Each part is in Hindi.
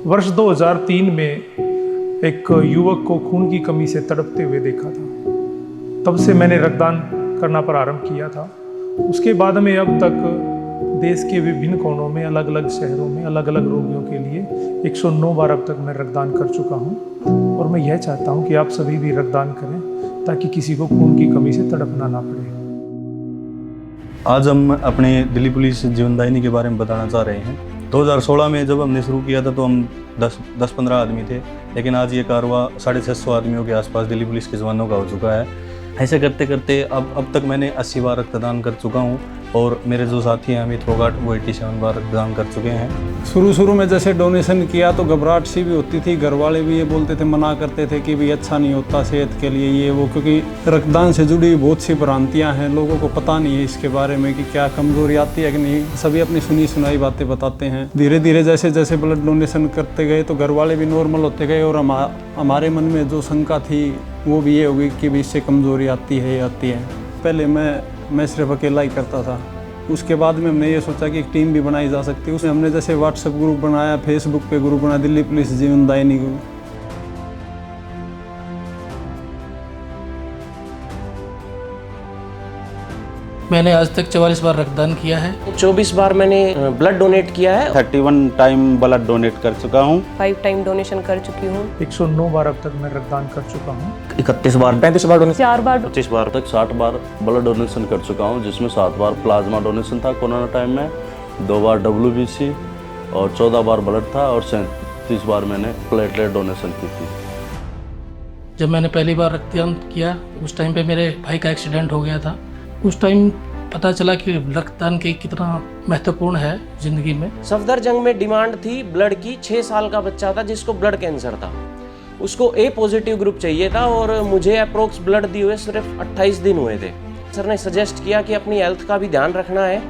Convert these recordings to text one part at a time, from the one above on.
वर्ष 2003 में एक युवक को खून की कमी से तड़पते हुए देखा था। तब से मैंने रक्तदान करना प्रारंभ किया था। उसके बाद में अब तक देश के विभिन्न कोनों में, अलग अलग शहरों में, अलग अलग रोगियों के लिए 109 बार अब तक मैं रक्तदान कर चुका हूँ। और मैं यह चाहता हूँ कि आप सभी भी रक्तदान करें ताकि किसी को खून की कमी से तड़पना ना पड़े। आज हम अपने दिल्ली पुलिस जीवनदायिनी के बारे में बताना चाह रहे हैं। 2016 में जब हमने शुरू किया था तो हम 10-15 आदमी थे, लेकिन आज ये कारवा 650 आदमियों के आसपास दिल्ली पुलिस के जवानों का हो चुका है। ऐसे करते करते अब तक मैंने 80 बार रक्तदान कर चुका हूँ और मेरे जो साथी हैं अमित फोगाट वो 87 बार रक्तदान कर चुके हैं। शुरू में जैसे डोनेशन किया तो घबराहट सी भी होती थी। घर वाले भी ये बोलते थे, मना करते थे कि भाई अच्छा नहीं होता सेहत के लिए ये वो, क्योंकि रक्तदान से जुड़ी बहुत सी भ्रांतियाँ हैं। लोगों को पता नहीं है इसके बारे में कि क्या कमजोरी आती है कि नहीं। सभी अपनी सुनी सुनाई बातें बताते हैं। धीरे धीरे जैसे जैसे ब्लड डोनेशन करते गए तो घर वाले भी नॉर्मल होते गए और हमारे मन में जो शंका थी वो भी ये होगी कि भी इससे कमजोरी आती है। पहले मैं सिर्फ अकेला ही करता था। उसके बाद में हमने ये सोचा कि एक टीम भी बनाई जा सकती है। उसमें हमने जैसे व्हाट्सएप ग्रुप बनाया, फेसबुक पे ग्रुप बनाया, दिल्ली पुलिस जीवनदायिनी ग्रुप। मैंने आज तक 44 बार रक्तदान किया है। 24 बार मैंने ब्लड डोनेट किया है। 31 टाइम ब्लड डोनेट कर चुका हूँ। 5 टाइम डोनेशन कर चुकी हूँ। 109 बार अब तक मैं रक्तदान कर चुका हूँ। 31 बार, 35 बार डोनेशन, 4 बार, 25 बार तक 60 बार ब्लड डोनेशन कर चुका हूँ, जिसमें 7 बार प्लाज्मा डोनेशन था कोरोना टाइम में, 2 बार WBC और 14 बार ब्लड था और 37 बार मैंने प्लेटलेट डोनेशन की थी। जब मैंने पहली बार रक्तदान किया उस टाइम पे मेरे भाई का एक्सीडेंट हो गया था। उस टाइम पता चला कि रक्तदान के कितना महत्वपूर्ण है जिंदगी में। सफदरजंग में डिमांड थी ब्लड की। 6 साल का बच्चा था जिसको ब्लड कैंसर था, उसको A पॉजिटिव ग्रुप चाहिए था और मुझे अप्रोक्स ब्लड दिए हुए सिर्फ 28 दिन हुए थे। सर ने सजेस्ट किया कि अपनी हेल्थ का भी ध्यान रखना है,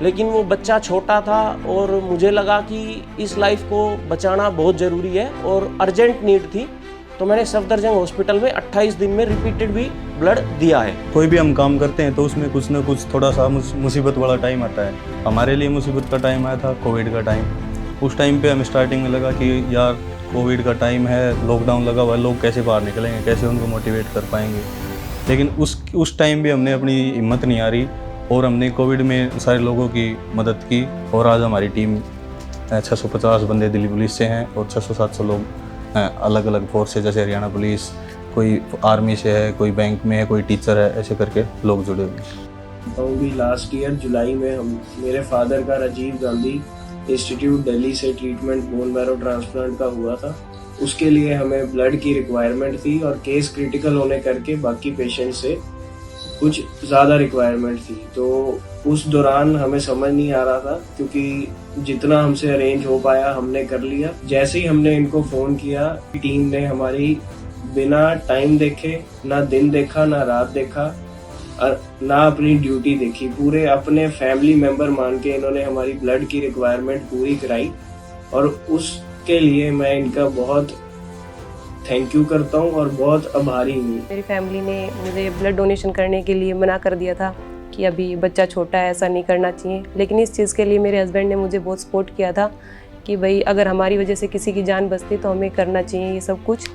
लेकिन वो बच्चा छोटा था और मुझे लगा कि इस लाइफ को बचाना बहुत ज़रूरी है और अर्जेंट नीड थी। तो मैंने सफदरजंग हॉस्पिटल में 28 दिन में रिपीटेड भी ब्लड दिया है। कोई भी हम काम करते हैं तो उसमें कुछ ना कुछ थोड़ा सा मुसीबत वाला टाइम आता है। हमारे लिए मुसीबत का टाइम आया था कोविड का टाइम। उस टाइम पे हमें स्टार्टिंग में लगा कि यार कोविड का टाइम है, लॉकडाउन लगा हुआ है, लोग कैसे बाहर निकलेंगे, कैसे उनको मोटिवेट कर पाएंगे। लेकिन उस टाइम भी हमने अपनी हिम्मत नहीं हारी और हमने कोविड में सारे लोगों की मदद की और आज हमारी टीम 650 बंदे दिल्ली पुलिस से हैं और 600-700 लोग अलग अलग फोर्स से, जैसे हरियाणा पुलिस, कोई आर्मी से है, कोई बैंक में है, कोई टीचर है, ऐसे करके लोग जुड़े हुए हैं। तो भी लास्ट ईयर जुलाई में मेरे फादर का राजीव गांधी इंस्टीट्यूट दिल्ली से ट्रीटमेंट बोन मैरो ट्रांसप्लांट का हुआ था। उसके लिए हमें ब्लड की रिक्वायरमेंट थी और केस क्रिटिकल होने करके बाकी पेशेंट से कुछ ज़्यादा रिक्वायरमेंट थी। तो उस दौरान हमें समझ नहीं आ रहा था, क्योंकि जितना हमसे अरेंज हो पाया हमने कर लिया। जैसे ही हमने इनको फ़ोन किया, टीम ने हमारी बिना टाइम देखे, ना दिन देखा, ना रात देखा और ना अपनी ड्यूटी देखी, पूरे अपने फैमिली मेंबर मान के इन्होंने हमारी ब्लड की रिक्वायरमेंट पूरी कराई और उसके लिए मैं इनका बहुत थैंक यू करता हूँ और बहुत आभारी हूँ। मेरी फैमिली ने मुझे ब्लड डोनेशन करने के लिए मना कर दिया था कि अभी बच्चा छोटा है, ऐसा नहीं करना चाहिए। लेकिन इस चीज़ के लिए मेरे हस्बैंड ने मुझे बहुत सपोर्ट किया था कि भाई अगर हमारी वजह से किसी की जान बचती तो हमें करना चाहिए ये सब कुछ।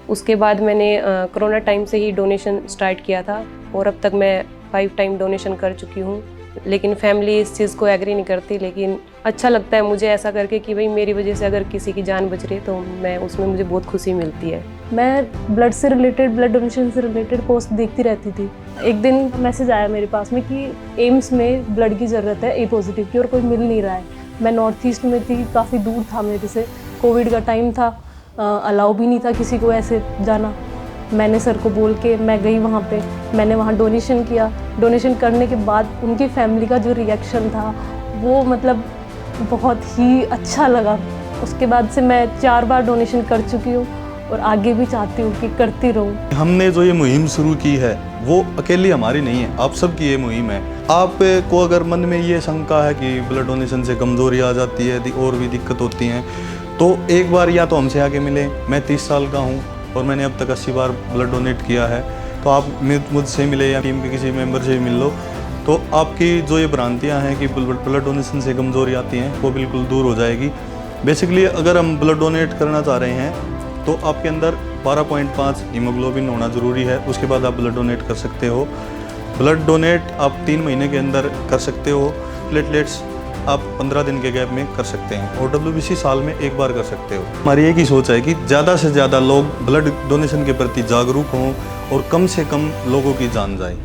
उसके बाद मैंने कोरोना टाइम से ही डोनेशन स्टार्ट किया था और अब तक मैं 5 टाइम डोनेशन कर चुकी हूँ। लेकिन फैमिली इस चीज़ को एग्री नहीं करती, लेकिन अच्छा लगता है मुझे ऐसा करके कि भाई मेरी वजह से अगर किसी की जान बच रही तो मैं उसमें मुझे बहुत खुशी मिलती है। मैं ब्लड से रिलेटेड, ब्लड डोनेशन से रिलेटेड पोस्ट देखती रहती थी। एक दिन मैसेज आया मेरे पास में कि एम्स में ब्लड की ज़रूरत है A पॉजिटिव की और कोई मिल नहीं रहा है। मैं नॉर्थ ईस्ट में थी, काफ़ी दूर था मेरे से, कोविड का टाइम था, अलाउ भी नहीं था किसी को ऐसे जाना। मैंने सर को बोल के मैं गई वहाँ पे, मैंने वहाँ डोनेशन किया। डोनेशन करने के बाद उनकी फैमिली का जो रिएक्शन था वो मतलब बहुत ही अच्छा लगा। उसके बाद से मैं 4 बार डोनेशन कर चुकी हूँ और आगे भी चाहती हूँ कि करती रहूँ। हमने जो ये मुहिम शुरू की है वो अकेली हमारी नहीं है, आप सबकी ये मुहिम है। आपको अगर मन में ये शंका है कि ब्लड डोनेशन से कमजोरी आ जाती है और भी दिक्कत होती हैं, तो एक बार या तो हमसे आके मिले। मैं 30 साल का हूँ और मैंने अब तक 80 बार ब्लड डोनेट किया है। तो आप मुझसे मिले या टीम के किसी मेंबर से भी मिल लो, तो आपकी जो ये भ्रांतियाँ हैं कि ब्लड डोनेशन से कमजोरी आती हैं वो बिल्कुल दूर हो जाएगी। बेसिकली अगर हम ब्लड डोनेट करना चाह रहे हैं तो आपके अंदर 12.5 हीमोग्लोबिन होना ज़रूरी है, उसके बाद आप ब्लड डोनेट कर सकते हो। ब्लड डोनेट आप 3 महीने के अंदर कर सकते हो। प्लेटलेट्स आप 15 दिन के गैप में कर सकते हैं और WBC साल में एक बार कर सकते हो। हमारी एक ही सोच है कि ज़्यादा से ज़्यादा लोग ब्लड डोनेशन के प्रति जागरूक हों और कम से कम लोगों की जान जाए।